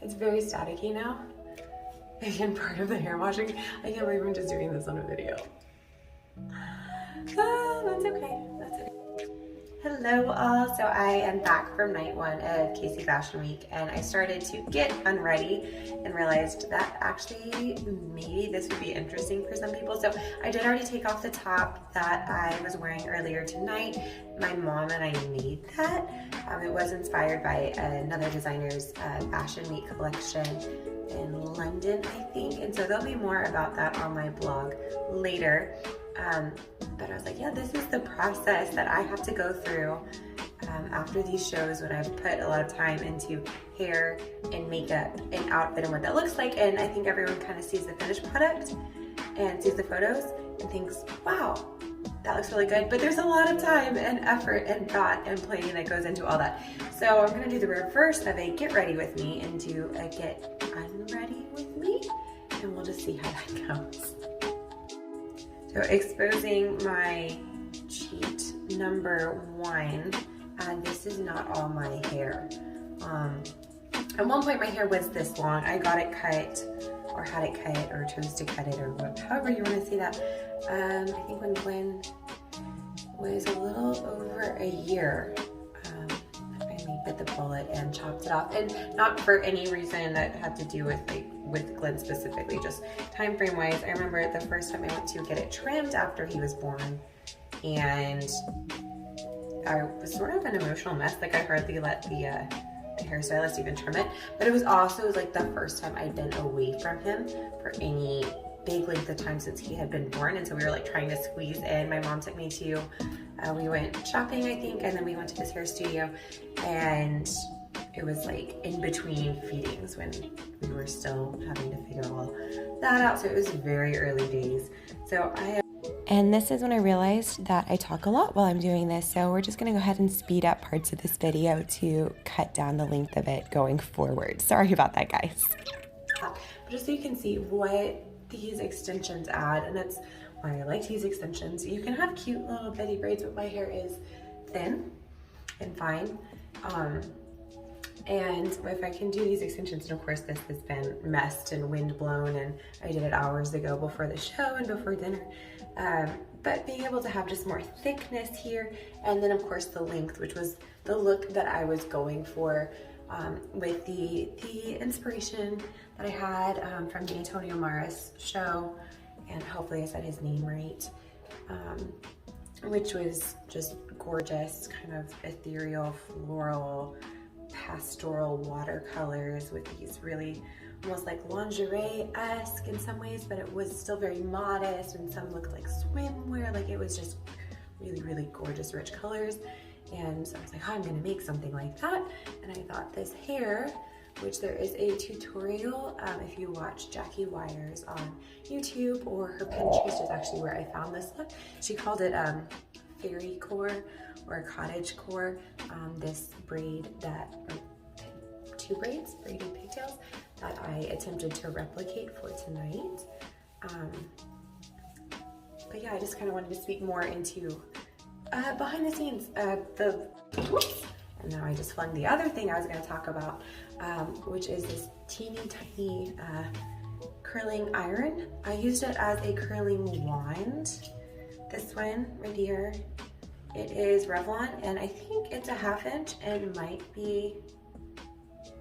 It's very staticky now. Again, part of the hair washing. I can't believe I'm just doing this on a video. That's okay. That's okay. Hello all, so I am back from night one of KC Fashion Week and I started to get unready and realized that actually maybe this would be interesting for some people. So I did already take off the top that I was wearing earlier tonight. My mom and I made that. It was inspired by another designer's Fashion Week collection in London, I think, and so there'll be more about that on my blog later. But I was like, yeah, this is the process that I have to go through after these shows when I've put a lot of time into hair and makeup and outfit and what that looks like. And I think everyone kind of sees the finished product and sees the photos and thinks, wow, that looks really good. But there's a lot of time and effort and thought and planning that goes into all that. So I'm gonna do the reverse of a get ready with me and do a get unready with me. And we'll just see how that goes. So exposing my cheat number one, and this is not all my hair. At one point my hair was this long. I got it cut or had it cut or chose to cut it or however you want to say that. I think when Glenn was a little over a year, I finally bit the bullet and chopped it off, and not for any reason that had to do with with Glenn specifically, just time frame wise. I remember the first time I went to get it trimmed after he was born, and I was sort of an emotional mess. Like I hardly let the hairstylist even trim it, but it was like the first time I'd been away from him for any big length of time since he had been born, and so we were like trying to squeeze in. My mom took me to, we went shopping I think, and then we went to this hair studio, and it was like in between feedings when we were still having to figure all that out. So it was very early days. And this is when I realized that I talk a lot while I'm doing this. So we're just gonna go ahead and speed up parts of this video to cut down the length of it going forward. Sorry about that, guys. But just so you can see what these extensions add, and that's why I like these extensions. You can have cute little bitty braids, but my hair is thin and fine. And if I can do these extensions, and of course this has been messed and wind blown, and I did it hours ago before the show and before dinner, but being able to have just more thickness here, and then of course the length, which was the look that I was going for with the inspiration that I had from the Antonio Maris show, and hopefully I said his name right, which was just gorgeous, kind of ethereal, floral, pastoral watercolors with these really almost like lingerie-esque in some ways, but it was still very modest, and some looked like swimwear. Like it was just really, really gorgeous, rich colors. And so I was like, oh, I'm gonna make something like that. And I thought this hair, which there is a tutorial, if you watch Jackie Wires on YouTube, or her Pinterest is actually where I found this look. She called it fairy core or cottage core, this braid that, or two braids, braided pigtails, that I attempted to replicate for tonight. But yeah, I just kind of wanted to speak more into behind the scenes, whoops. And now I just flung the other thing I was going to talk about, which is this teeny tiny curling iron. I used it as a curling wand. This one right here, it is Revlon, and I think it's a 1/2 inch and might be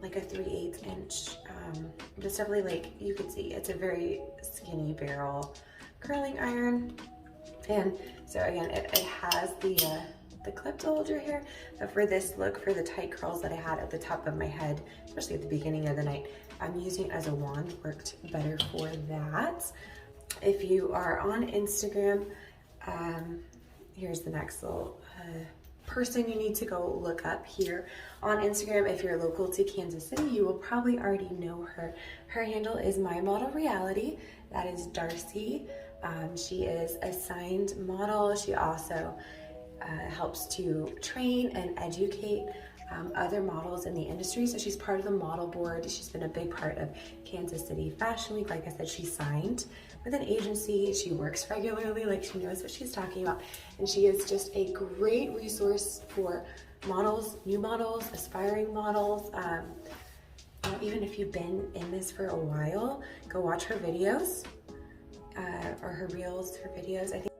like a 3/8 inch. Just definitely, like you can see, it's a very skinny barrel curling iron. And so again, it has the clip to hold your hair, but for this look, for the tight curls that I had at the top of my head, especially at the beginning of the night, I'm using it as a wand. Worked better for that. If you are on Instagram, here's the next little person you need to go look up here on Instagram. If you're local to Kansas City, you will probably already know her. Her handle is My Model Reality. That is Darcy. She is a signed model. She also helps to train and educate other models in the industry. So she's part of the model board. She's been a big part of Kansas City Fashion Week. Like I said, she's signed with an agency. She works regularly, like she knows what she's talking about. And she is just a great resource for models, new models, aspiring models. even if you've been in this for a while, go watch her videos or her reels, her videos. I think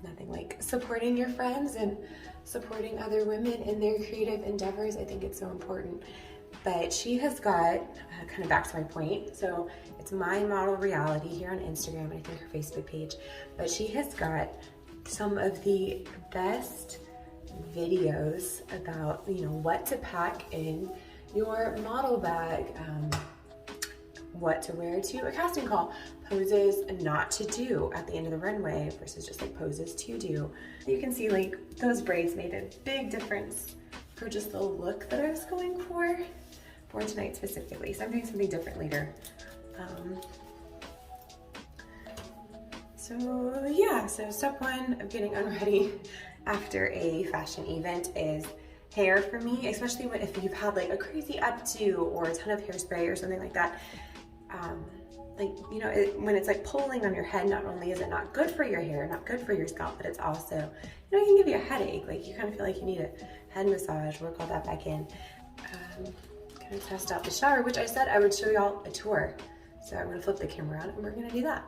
nothing like supporting your friends and supporting other women in their creative endeavors. I think it's so important. But she has got, kind of back to my point, so it's My Model Reality here on Instagram, and I think her Facebook page, but she has got some of the best videos about, you know, what to pack in your model bag, what to wear to a casting call, poses not to do at the end of the runway versus just like poses to do. You can see like those braids made a big difference for just the look that I was going for tonight specifically. So I'm doing something different later. So yeah, so step one of getting unready after a fashion event is hair for me, especially if you've had like a crazy updo or a ton of hairspray or something like that. Like, you know, when it's like pulling on your head, not only is it not good for your hair, not good for your scalp, but it's also, you know, it can give you a headache. Like you kind of feel like you need a head massage, work all that back in. Kind of test out the shower, which I said I would show y'all a tour. So I'm gonna flip the camera around and we're gonna do that.